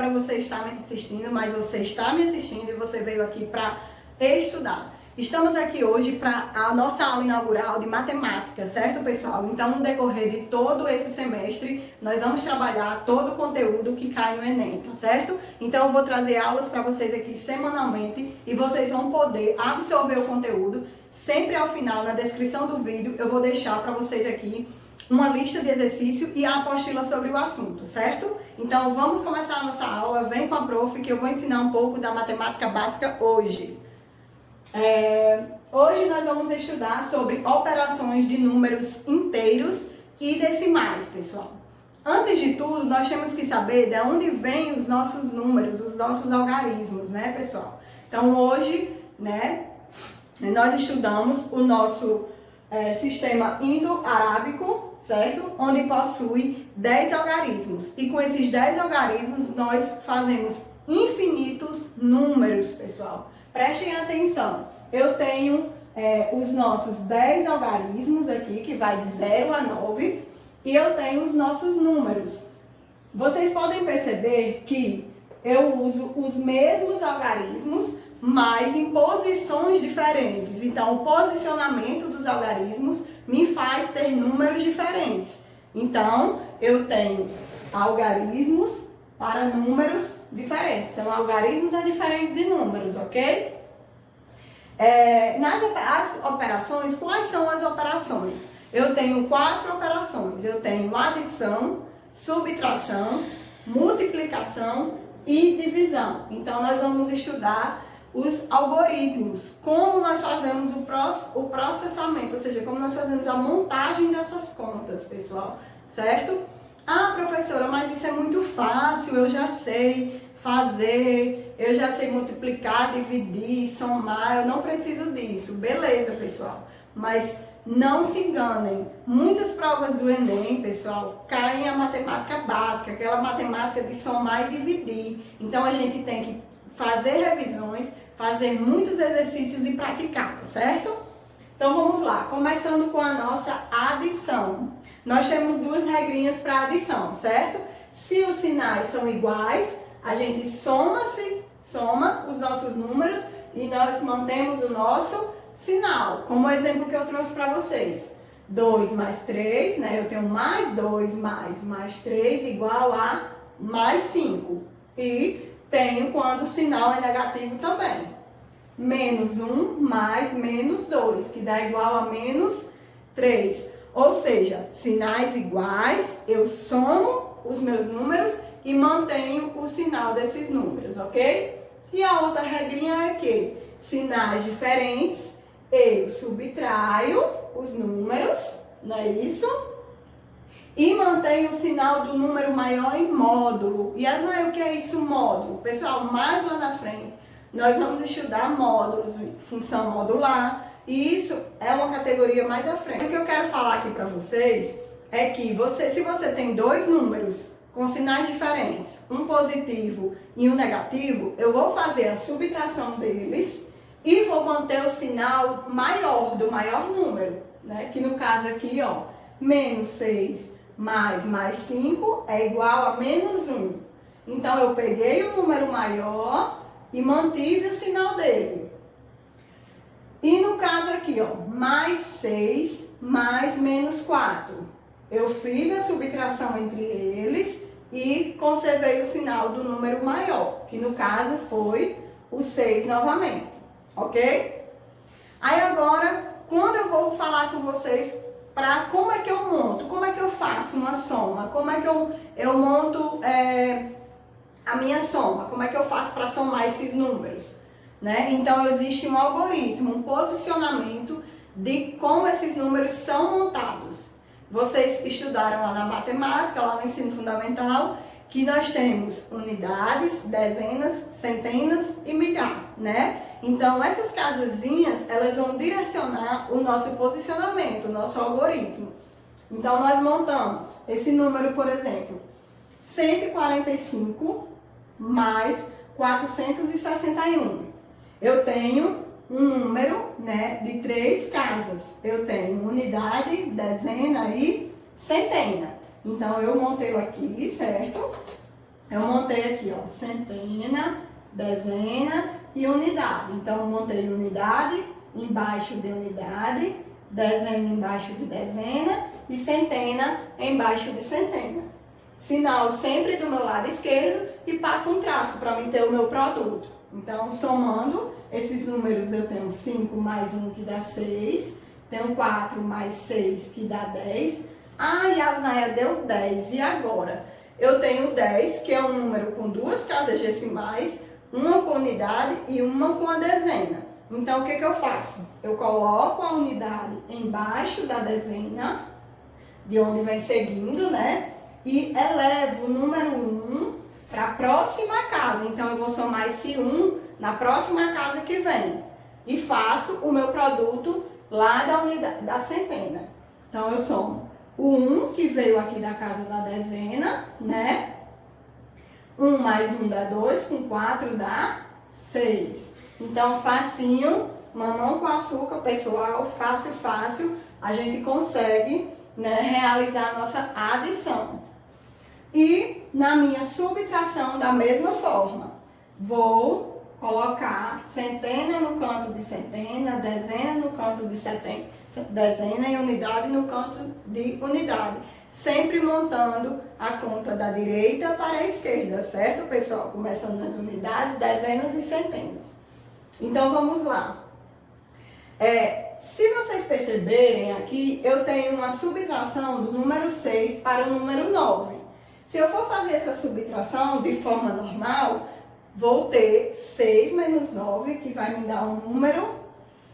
para você estar me assistindo, mas você está me assistindo e você veio aqui para estudar. Estamos aqui hoje para a nossa aula inaugural de matemática, certo, pessoal? Então, no decorrer de todo esse semestre, nós vamos trabalhar todo o conteúdo que cai no Enem, tá certo? Então, eu vou trazer aulas para vocês aqui semanalmente e vocês vão poder absorver o conteúdo. Sempre ao final, na descrição do vídeo, eu vou deixar para vocês aqui uma lista de exercício e a apostila sobre o assunto, certo? Então, vamos começar a nossa aula. Vem com a prof que eu vou ensinar um pouco da matemática básica hoje. Hoje nós vamos estudar sobre operações de números inteiros e decimais, pessoal. Antes de tudo, nós temos que saber de onde vêm os nossos números, os nossos algarismos, né, pessoal? Então, hoje, né, nós estudamos o nosso sistema indo-arábico, certo? Onde possui 10 algarismos. E com esses 10 algarismos, nós fazemos infinitos números, pessoal. Prestem atenção, eu tenho os nossos 10 algarismos aqui, que vai de 0 a 9, e eu tenho os nossos números. Vocês podem perceber que eu uso os mesmos algarismos, mas em posições diferentes. Então, o posicionamento dos algarismos me faz ter números diferentes. Então, eu tenho algarismos para números diferentes. São algarismos diferentes de números, ok? Nas operações, quais são as operações? Eu tenho 4 operações. Eu tenho adição, subtração, multiplicação e divisão. Então, nós vamos estudar os algoritmos, como nós fazemos o processamento, ou seja, como nós fazemos a montagem dessas contas, pessoal, certo? Ah, professora, mas isso é muito fácil, eu já sei fazer, eu já sei multiplicar, dividir, somar, eu não preciso disso. Beleza, pessoal, mas não se enganem, muitas provas do Enem, pessoal, caem a matemática básica, aquela matemática de somar e dividir. Então, a gente tem que fazer revisões, fazer muitos exercícios e praticar, certo? Então, vamos lá, começando com a nossa adição. Nós temos 2 regrinhas para adição, certo? Se os sinais são iguais, a gente soma os nossos números e nós mantemos o nosso sinal. Como o exemplo que eu trouxe para vocês. 2 mais 3, né? Eu tenho mais 2 mais 3 igual a mais 5. E tenho quando o sinal é negativo também. Menos 1 mais menos 2, que dá igual a menos 3. Ou seja, sinais iguais, eu somo os meus números e mantenho o sinal desses números, ok? E a outra regrinha é que sinais diferentes, eu subtraio os números, não é isso? E mantenho o sinal do número maior em módulo. E o que é isso, módulo? Pessoal, mais lá na frente, nós vamos estudar módulos, função modular. E isso é uma categoria mais à frente. O que eu quero falar aqui para vocês é que se você tem 2 números com sinais diferentes, um positivo e um negativo, eu vou fazer a subtração deles e vou manter o sinal maior, do maior número, né? Que no caso aqui, ó, menos 6 mais 5 é igual a menos 1. Então, eu peguei o número maior e mantive o sinal dele. E no caso aqui, ó, mais 6 mais menos 4. Eu fiz a subtração entre eles e conservei o sinal do número maior, que no caso foi o 6 novamente, ok? Aí agora, quando eu vou falar com vocês para como é que eu monto, como é que eu faço uma soma, como é que eu monto a minha soma, como é que eu faço para somar esses números, né? Então, existe um algoritmo, um posicionamento de como esses números são montados. Vocês estudaram lá na matemática, lá no ensino fundamental, que nós temos unidades, dezenas, centenas e milhares, né? Então, essas casazinhas, elas vão direcionar o nosso posicionamento, o nosso algoritmo. Então, nós montamos esse número, por exemplo, 145 mais 461. Eu tenho um número, né, de 3 casas. Eu tenho unidade, dezena e centena. Então, eu montei aqui, certo? Eu montei aqui, ó, centena, dezena e unidade. Então, eu montei unidade embaixo de unidade, dezena embaixo de dezena e centena embaixo de centena. Sinal sempre do meu lado esquerdo e passo um traço para mim ter o meu produto. Então, somando esses números, eu tenho 5 mais 1 que dá 6, tenho 4 mais 6 que dá 10. Ah, Yasnaia deu 10. E agora? Eu tenho 10, que é um número com duas casas decimais, uma com unidade e uma com a dezena. Então, o que eu faço? Eu coloco a unidade embaixo da dezena, de onde vem seguindo, né? E elevo o número 1 para a próxima casa. Então, eu vou somar esse 1 na próxima casa que vem. E faço o meu produto lá da unidade, da centena. Então, eu somo o 1 que veio aqui da casa da dezena, né? 1 mais 1 dá 2, com 4 dá 6. Então, facinho, mamão com açúcar, pessoal, fácil, fácil, a gente consegue, né, realizar a nossa adição. E na minha subtração, da mesma forma, vou colocar centena no canto de centena, dezena no canto de dezena e unidade no canto de unidade. Sempre montando a conta da direita para a esquerda, certo, pessoal? Começando nas unidades, dezenas e centenas. Então, vamos lá. Se vocês perceberem aqui, eu tenho uma subtração do número 6 para o número 9. Se eu for fazer essa subtração de forma normal, vou ter 6 menos 9, que vai me dar um número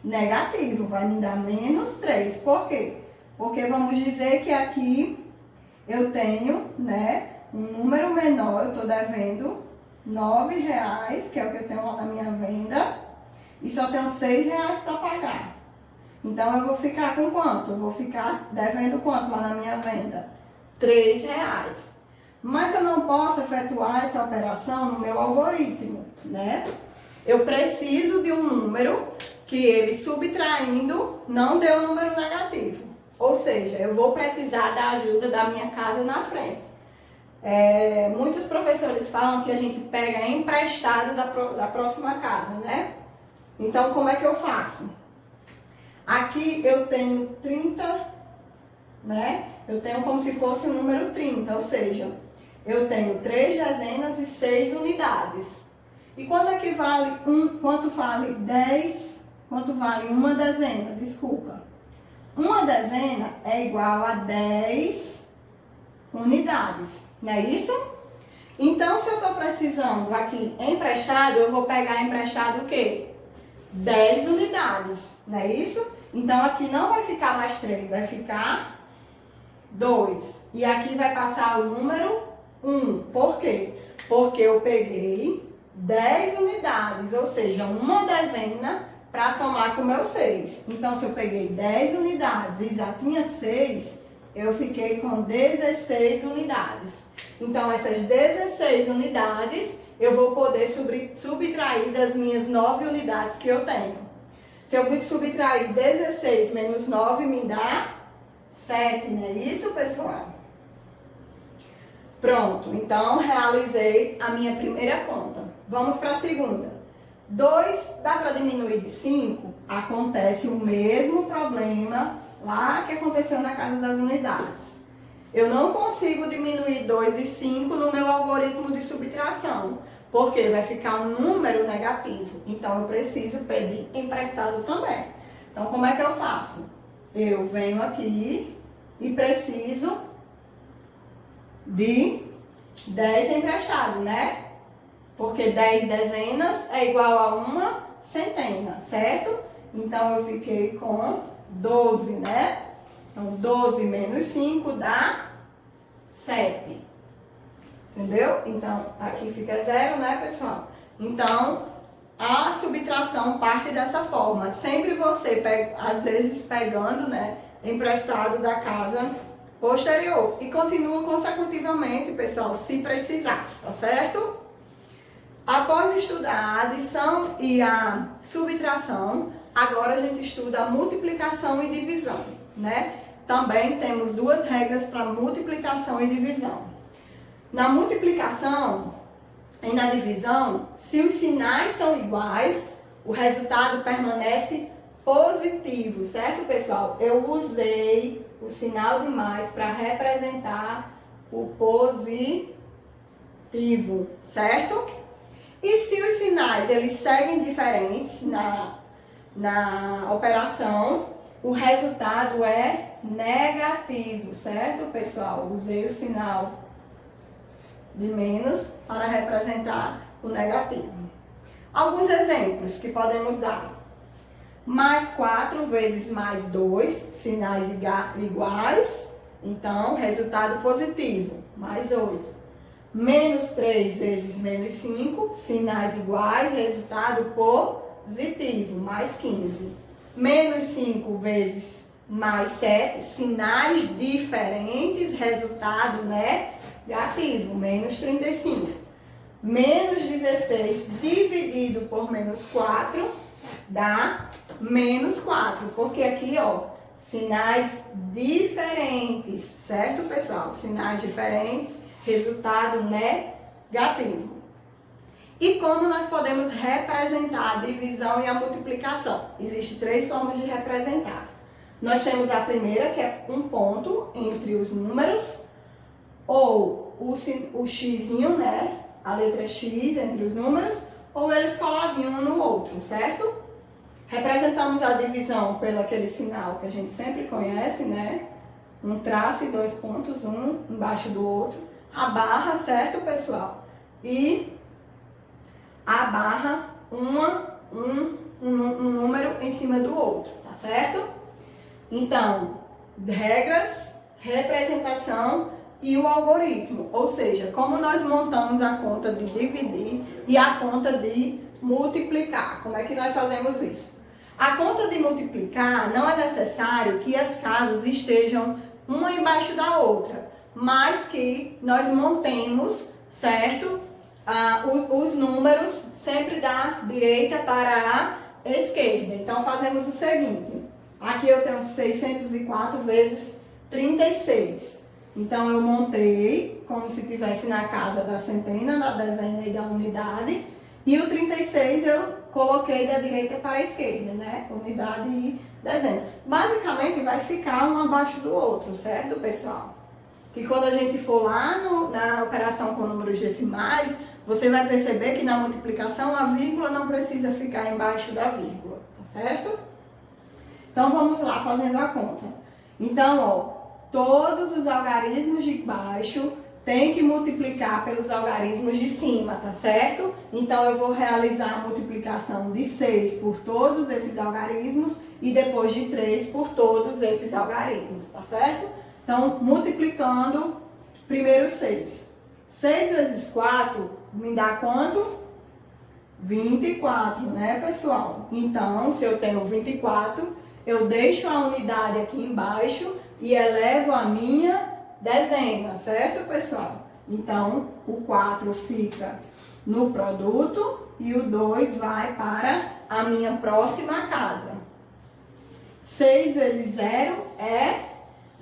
negativo, vai me dar menos 3. Por quê? Porque vamos dizer que aqui eu tenho, né, um número menor, eu estou devendo R$9, que é o que eu tenho lá na minha venda, e só tenho R$6 para pagar. Então, eu vou ficar com quanto? Eu vou ficar devendo quanto lá na minha venda? R$3. Mas eu não posso efetuar essa operação no meu algoritmo, né? Eu preciso de um número que ele subtraindo não dê um número negativo. Ou seja, eu vou precisar da ajuda da minha casa na frente. Muitos professores falam que a gente pega emprestado da próxima casa, né? Então, como é que eu faço? Aqui eu tenho 30, né? Eu tenho como se fosse o número 30, ou seja, eu tenho 3 dezenas e 6 unidades. E quanto é que vale quanto vale 10? Quanto vale uma dezena? Desculpa. Uma dezena é igual a 10 unidades, não é isso? Então, se eu estou precisando aqui emprestado, eu vou pegar emprestado o quê? 10 unidades, não é isso? Então, aqui não vai ficar mais 3, vai ficar 2. E aqui vai passar o número 1. Por quê? Porque eu peguei 10 unidades, ou seja, uma dezena para somar com o meu 6. Então, se eu peguei 10 unidades e já tinha 6, eu fiquei com 16 unidades. Então, essas 16 unidades eu vou poder subtrair das minhas 9 unidades que eu tenho. Se eu subtrair 16 menos 9, me dá 7, não é isso, pessoal? Pronto, então realizei a minha primeira conta. Vamos para a segunda. 2 dá para diminuir de 5? Acontece o mesmo problema lá que aconteceu na casa das unidades. Eu não consigo diminuir 2 de 5 no meu algoritmo de subtração, porque vai ficar um número negativo. Então, eu preciso pedir emprestado também. Então, como é que eu faço? Eu venho aqui e preciso de 10 emprestados, né? Porque 10 dezenas é igual a uma centena, certo? Então, eu fiquei com 12, né? Então, 12 menos 5 dá 7. Entendeu? Então, aqui fica 0, né, pessoal? Então, a subtração parte dessa forma. Sempre você, às vezes, pegando, né, emprestado da casa posterior. E continua consecutivamente, pessoal, se precisar, tá certo? Após estudar a adição e a subtração, agora a gente estuda a multiplicação e divisão, né? Também temos duas regras para multiplicação e divisão. Na multiplicação e na divisão, se os sinais são iguais, o resultado permanece positivo, certo, pessoal? Eu usei o sinal de mais para representar o positivo, certo? E se os sinais eles seguem diferentes na operação, o resultado é negativo, certo, pessoal? Usei o sinal de menos para representar o negativo. Alguns exemplos que podemos dar. Mais 4 vezes mais 2, sinais iguais, então resultado positivo, mais 8. Menos 3 vezes menos 5, sinais iguais, resultado positivo, mais 15. Menos 5 vezes mais 7, sinais diferentes, resultado negativo, menos 35. Menos 16 dividido por menos 4 dá menos 4, porque aqui, ó, sinais diferentes, certo, pessoal? Sinais diferentes, resultado negativo. E como nós podemos representar a divisão e a multiplicação? Existem 3 formas de representar. Nós temos a primeira, que é um ponto entre os números, ou o xzinho, a letra X entre os números, ou eles coladinhos um no outro, certo? Representamos a divisão pelo aquele sinal que a gente sempre conhece, um traço e 2 pontos, um embaixo do outro. A barra, certo, pessoal? E a barra, um número em cima do outro, tá certo? Então, regras, representação e o algoritmo, ou seja, como nós montamos a conta de dividir e a conta de multiplicar. Como é que nós fazemos isso? A conta de multiplicar não é necessário que as casas estejam uma embaixo da outra, mas que nós montemos, certo? Os números sempre da direita para a esquerda. Então fazemos o seguinte, aqui eu tenho 604 vezes 36. Então eu montei como se estivesse na casa da centena, da dezena e da unidade. E o 36 eu coloquei da direita para a esquerda, unidade e dezena. Basicamente vai ficar um abaixo do outro, certo, pessoal? Que quando a gente for lá na operação com números decimais, você vai perceber que na multiplicação a vírgula não precisa ficar embaixo da vírgula, tá certo? Então vamos lá fazendo a conta. Então, ó, todos os algarismos de baixo tem que multiplicar pelos algarismos de cima, tá certo? Então eu vou realizar a multiplicação de 6 por todos esses algarismos e depois de 3 por todos esses algarismos, tá certo? Então, multiplicando, primeiro 6. 6 vezes 4 me dá quanto? 24, pessoal? Então, se eu tenho 24, eu deixo a unidade aqui embaixo e elevo a minha dezena, certo, pessoal? Então, o 4 fica no produto e o 2 vai para a minha próxima casa. 6 vezes 0 é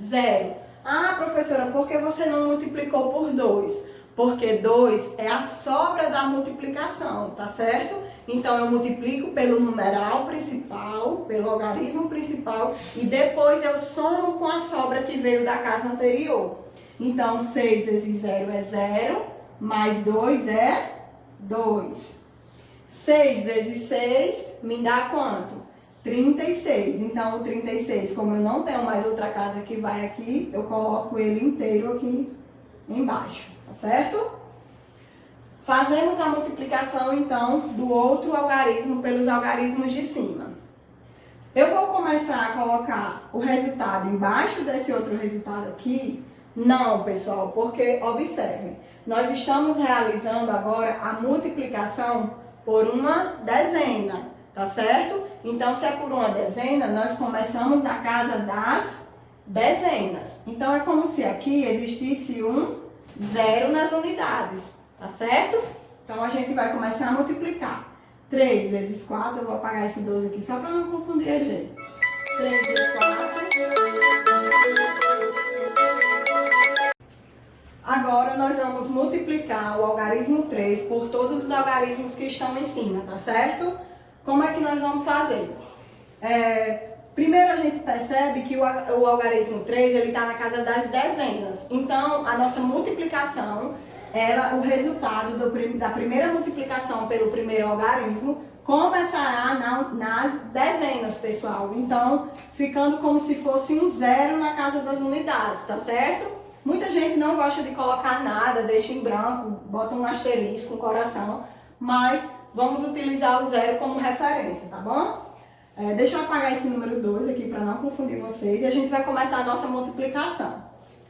0. Ah, professora, por que você não multiplicou por 2? Porque 2 é a sobra da multiplicação, tá certo? Então, eu multiplico pelo numeral principal, pelo algarismo principal, e depois eu somo com a sobra que veio da casa anterior. Então, 6 vezes 0 é 0, mais 2 é 2. 6 vezes 6 me dá quanto? 36. Então, o 36, como eu não tenho mais outra casa que vai aqui, eu coloco ele inteiro aqui embaixo, tá certo? Fazemos a multiplicação, então, do outro algarismo pelos algarismos de cima. Eu vou começar a colocar o resultado embaixo desse outro resultado aqui. Não, pessoal, porque, observem, nós estamos realizando agora a multiplicação por uma dezena, tá certo? Então, se é por uma dezena, nós começamos na casa das dezenas. Então, é como se aqui existisse um 0 nas unidades, tá certo? Então, a gente vai começar a multiplicar. 3 vezes 4, eu vou apagar esse 12 aqui só para não confundir a gente. 3 vezes 4. Agora nós vamos multiplicar o algarismo 3 por todos os algarismos que estão em cima, tá certo? Como é que nós vamos fazer? Primeiro a gente percebe que o algarismo 3 ele está na casa das dezenas. Então a nossa multiplicação, o resultado da primeira multiplicação pelo primeiro algarismo começará nas dezenas, pessoal. Então ficando como se fosse um zero na casa das unidades, tá certo? Muita gente não gosta de colocar nada, deixa em branco, bota um asterisco, um coração, mas vamos utilizar o zero como referência, tá bom? Deixa eu apagar esse número 2 aqui para não confundir vocês e a gente vai começar a nossa multiplicação.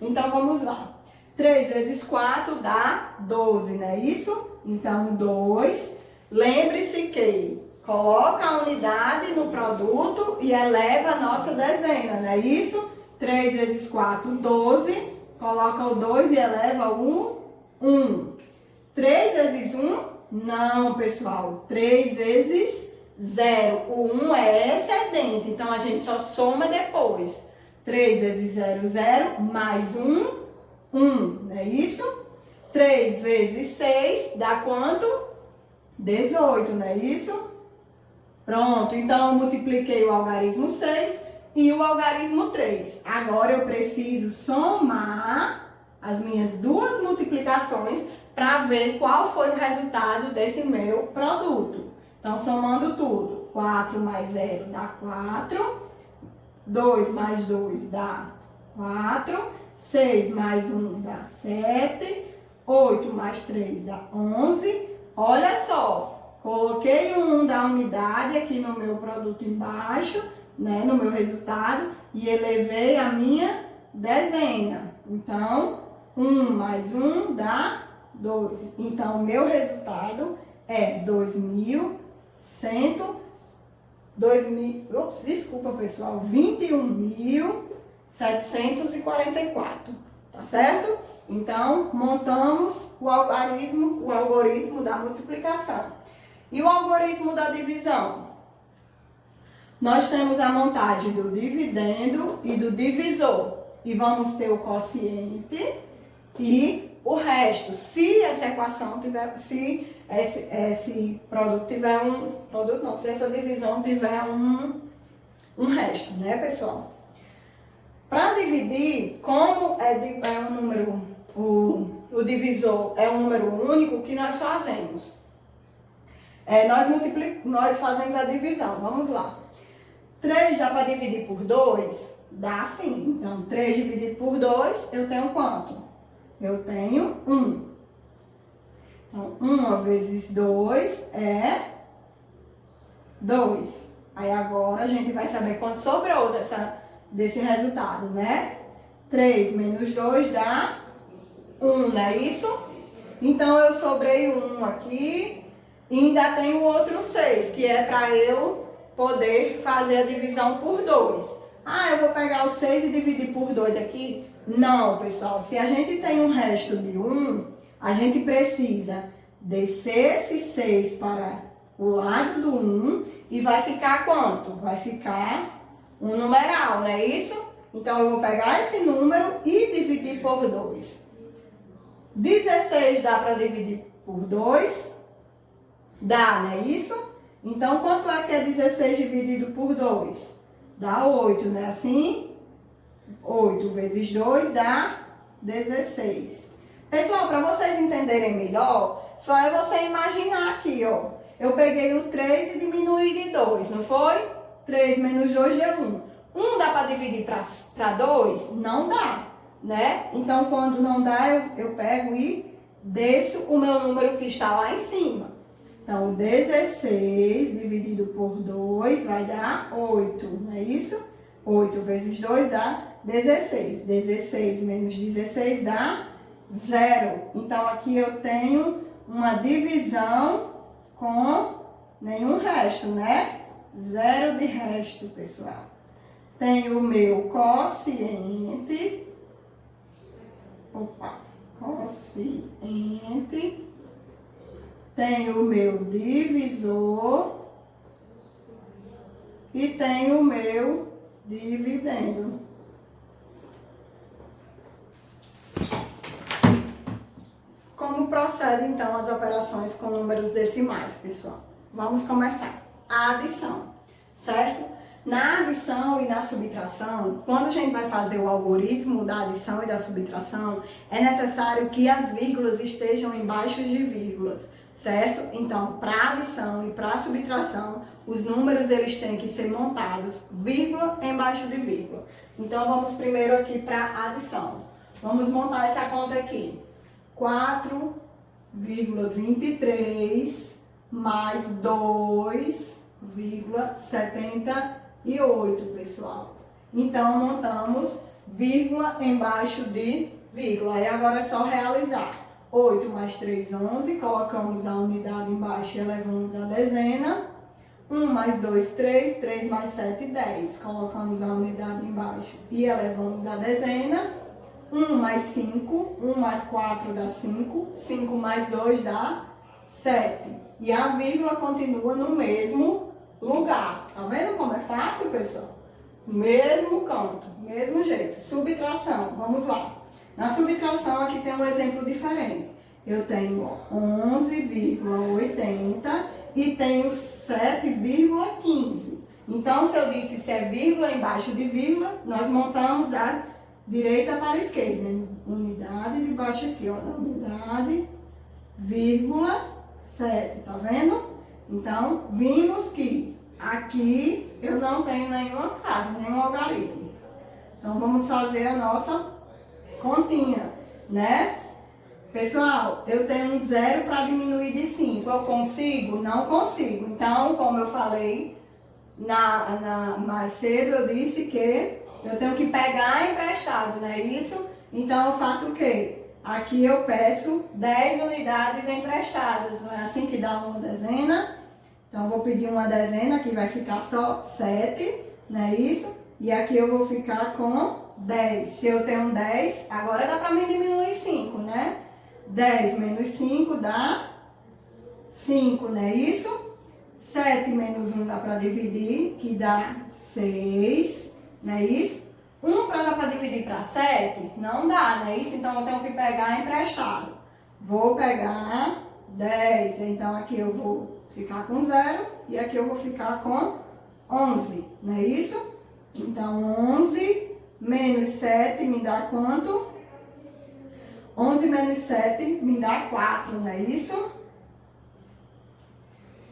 Então vamos lá. 3 vezes 4 dá 12, não é isso? Então 2, lembre-se que coloca a unidade no produto e eleva a nossa dezena, não é isso? 3 vezes 4, 12. Coloca o 2 e eleva o 1. 3 vezes 1? Não, pessoal. 3 vezes 0. O 1 é excedente, então a gente só soma depois. 3 vezes 0, 0. Mais 1, 1. Não é isso? 3 vezes 6 dá quanto? 18, não é isso? Pronto, então eu multipliquei o algarismo 6. E o algarismo 3. Agora eu preciso somar as minhas duas multiplicações para ver qual foi o resultado desse meu produto. Então, somando tudo. 4 mais 0 dá 4. 2 mais 2 dá 4. 6 mais 1 dá 7. 8 mais 3 dá 11. Olha só, coloquei o 1 da unidade aqui no meu produto embaixo, né, no meu resultado, e elevei a minha dezena. Então, 1 mais 1 dá 2. Então, o meu resultado é 21.744, tá certo? Então, montamos o algoritmo da multiplicação. E o algoritmo da divisão? Nós temos a montagem do dividendo e do divisor. E vamos ter o quociente e o resto. Se essa equação tiver, se esse produto tiver se essa divisão tiver um resto, né, pessoal? Para dividir, como é um número, o divisor é um número único, o que nós fazemos? Nós fazemos a divisão, vamos lá. 3 dá para dividir por 2? Dá sim. Então, 3 dividido por 2, eu tenho quanto? Eu tenho 1. Então, 1 vezes 2 é 2. Aí agora a gente vai saber quanto sobrou desse resultado, né? 3 menos 2 dá 1, não é isso? Então, eu sobrei 1 aqui e ainda tenho o outro 6, que é para eu poder fazer a divisão por 2. Eu vou pegar o 6 e dividir por 2 aqui? Não, pessoal. Se a gente tem um resto de 1, a gente precisa descer esse 6 para o lado do 1 e vai ficar quanto? Vai ficar um numeral, não é isso? Então, eu vou pegar esse número e dividir por 2. 16 dá para dividir por 2? Dá, não é isso? Então, quanto é que é 16 dividido por 2? Dá 8, não é assim? 8 vezes 2 dá 16. Pessoal, para vocês entenderem melhor, só é você imaginar aqui, ó. Eu peguei o 3 e diminuí de 2, não foi? 3 menos 2 deu 1. 1 dá para dividir para 2? Não dá, né? Então, quando não dá, eu pego e desço o meu número que está lá em cima. Então, 16 dividido por 2 vai dar 8, não é isso? 8 vezes 2 dá 16. 16 menos 16 dá 0. Então, aqui eu tenho uma divisão com nenhum resto, né? 0 de resto, pessoal. Tenho o meu quociente. Quociente. Tenho o meu divisor e tenho o meu dividendo. procede então as operações com números decimais, pessoal. Vamos começar. A adição, certo? Na adição e na subtração, quando a gente vai fazer o algoritmo da adição e da subtração, é necessário que as vírgulas estejam embaixo de vírgulas, certo? Então, para adição e para subtração, os números eles têm que ser montados vírgula embaixo de vírgula. Então, vamos primeiro aqui para adição. Vamos montar essa conta aqui. 4,23 mais 2,78, pessoal. Então, montamos vírgula embaixo de vírgula. Aí agora é só realizar. 8 mais 3, 11. Colocamos a unidade embaixo e elevamos a dezena. 1 mais 2, 3. 3 mais 7, 10. Colocamos a unidade embaixo e elevamos a dezena. 1 mais 5, 1 mais 4 dá 5, 5 mais 2 dá 7. E a vírgula continua no mesmo lugar. Tá vendo como é fácil, pessoal? Mesmo canto, mesmo jeito. Subtração, vamos lá. Na subtração aqui tem um exemplo diferente. Eu tenho 11,80 e tenho 7,15. Então, se eu disse se é vírgula embaixo de vírgula, nós montamos da direita para a esquerda, né? Unidade de baixo aqui, ó, unidade, vírgula, 7, tá vendo? Então, vimos que aqui eu não tenho nenhuma casa, nenhum logaritmo. Então, vamos fazer a nossa continha, né? Pessoal, eu tenho um zero para diminuir de 5. Eu consigo? Não consigo. Então, como eu falei mais cedo, eu disse que eu tenho que pegar emprestado, não é isso? Então, eu faço o quê? Aqui eu peço 10 unidades emprestadas, não é assim que dá uma dezena? Então, eu vou pedir uma dezena, que vai ficar só 7, não é isso? E aqui eu vou ficar com 10. Se eu tenho 10, agora dá para mim diminuir 5, né? 10 menos 5 dá 5, não é isso? 7 menos 1 dá para dividir, que dá 6. Não é isso? 1 para dar para dividir para 7? Não dá, não é isso? Então, eu tenho que pegar emprestado. Vou pegar 10. Então, aqui eu vou ficar com 0 e aqui eu vou ficar com 11. Não é isso? Então, 11 menos 7 me dá quanto? 11 menos 7 me dá 4, não é isso?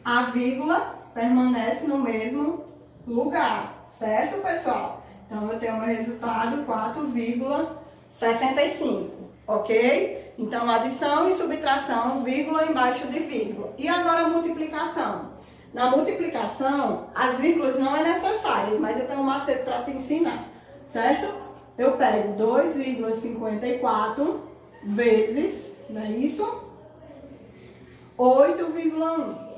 A vírgula permanece no mesmo lugar, certo, pessoal? Então, eu tenho o meu resultado 4,65, ok? Então, adição e subtração, vírgula embaixo de vírgula. E agora a multiplicação. Na multiplicação, as vírgulas não é necessárias, mas eu tenho um macete para te ensinar, certo? Eu pego 2,54 vezes, não é isso? 8,1.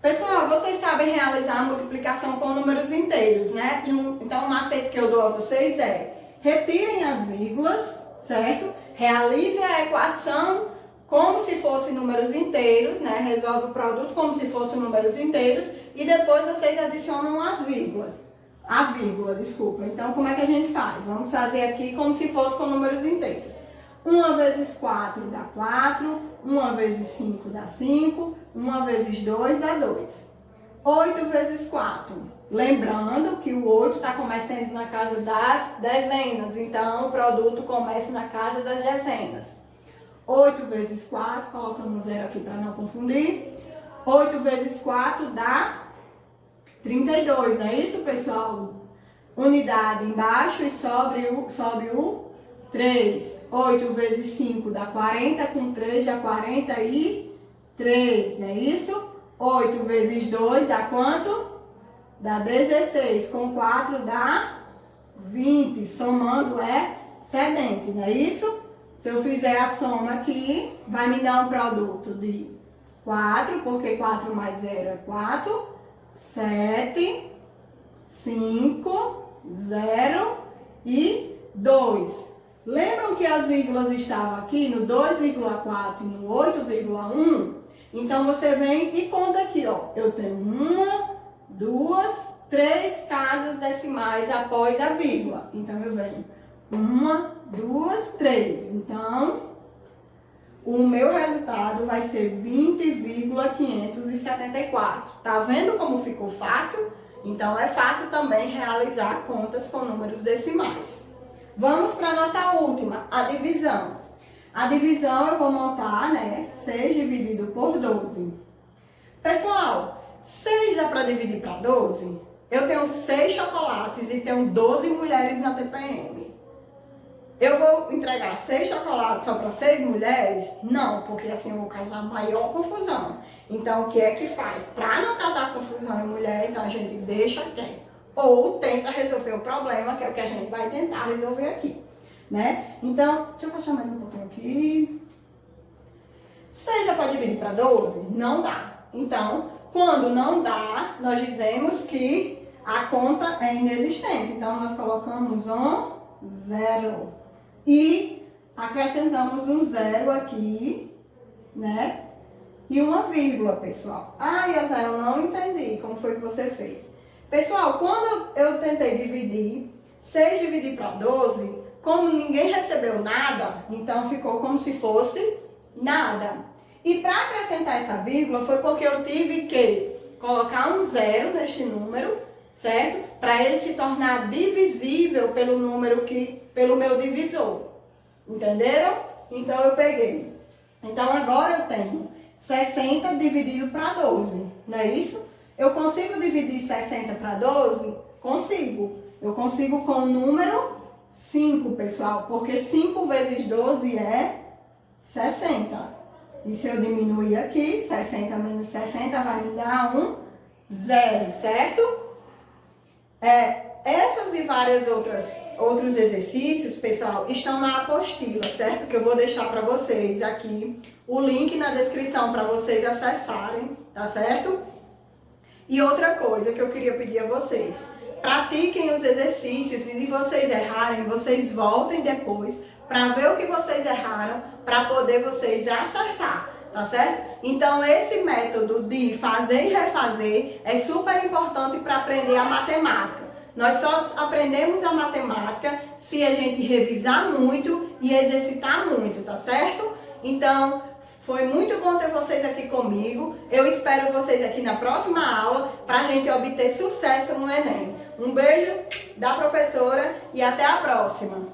Pessoal, vocês sabem realizar a multiplicação com números inteiros, né? Então, o macete que eu dou a vocês é: retirem as vírgulas, certo? Realizem a equação como se fossem números inteiros, né? Resolve o produto como se fossem números inteiros e depois vocês adicionam as vírgulas. A vírgula, desculpa. Então, como é que a gente faz? Vamos fazer aqui como se fosse com números inteiros. 1 vezes 4 dá 4, 1 vezes 5 dá 5, 1 vezes 2 dá 2. 8 vezes 4. Lembrando que o 8 está começando na casa das dezenas, então o produto começa na casa das dezenas. 8 vezes 4, colocamos 0 aqui para não confundir. 8 vezes 4 dá 32, não é isso, pessoal? Unidade embaixo e sobe o 3. 8 vezes 5 dá 40, com 3 dá 43, não é isso? 8 vezes 2 dá quanto? Dá 16, com 4 dá 20, somando é excedente, não é isso? Se eu fizer a soma aqui, vai me dar um produto de 4, porque 4 mais 0 é 4, 7, 5, 0 e 2. Lembram que as vírgulas estavam aqui no 2,4 e no 8,1? Então, você vem e conta aqui, ó. Eu tenho 1, 2, 3 casas decimais após a vírgula. Então, eu venho 1, 2, 3. Então, o meu resultado vai ser 20,574. Tá vendo como ficou fácil? Então é fácil também realizar contas com números decimais. Vamos para a nossa última, a divisão. A divisão eu vou montar, né? 6 dividido por 12. Pessoal, 6 dá para dividir para 12? Eu tenho 6 chocolates e tenho 12 mulheres na TPM. Eu vou entregar 6 chocolates só para 6 mulheres? Não, porque assim eu vou causar maior confusão. Então, o que é que faz? Para não causar confusão em mulher, então a gente deixa quieto. Ou tenta resolver o problema, que é o que a gente vai tentar resolver aqui, né? Então, deixa eu baixar mais um pouquinho aqui. 6 já pode dividir para 12? Não dá. Então, quando não dá, nós dizemos que a conta é inexistente. Então, nós colocamos um 0 e acrescentamos um 0 aqui, né? E uma vírgula, pessoal. Ah, Yasa, eu não entendi como foi que você fez. Pessoal, quando eu tentei dividir, 6 dividir para 12, como ninguém recebeu nada, então ficou como se fosse nada. E para acrescentar essa vírgula foi porque eu tive que colocar um 0 neste número, certo? Para ele se tornar divisível pelo número pelo meu divisor. Entenderam? Então eu peguei. Então agora eu tenho 60 dividido para 12, não é isso? Eu consigo dividir 60 para 12? Consigo. Eu consigo com o número 5, pessoal, porque 5 vezes 12 é 60. E se eu diminuir aqui, 60 menos 60 vai me dar um 0, certo? Essas e vários outros exercícios, pessoal, estão na apostila, certo? Que eu vou deixar para vocês aqui o link na descrição para vocês acessarem, tá certo? E outra coisa que eu queria pedir a vocês, pratiquem os exercícios e se vocês errarem, vocês voltem depois para ver o que vocês erraram, para poder vocês acertar, tá certo? Então esse método de fazer e refazer é super importante para aprender a matemática. Nós só aprendemos a matemática se a gente revisar muito e exercitar muito, tá certo? Então, foi muito bom ter vocês aqui comigo. Eu espero vocês aqui na próxima aula para a gente obter sucesso no Enem. Um beijo da professora e até a próxima!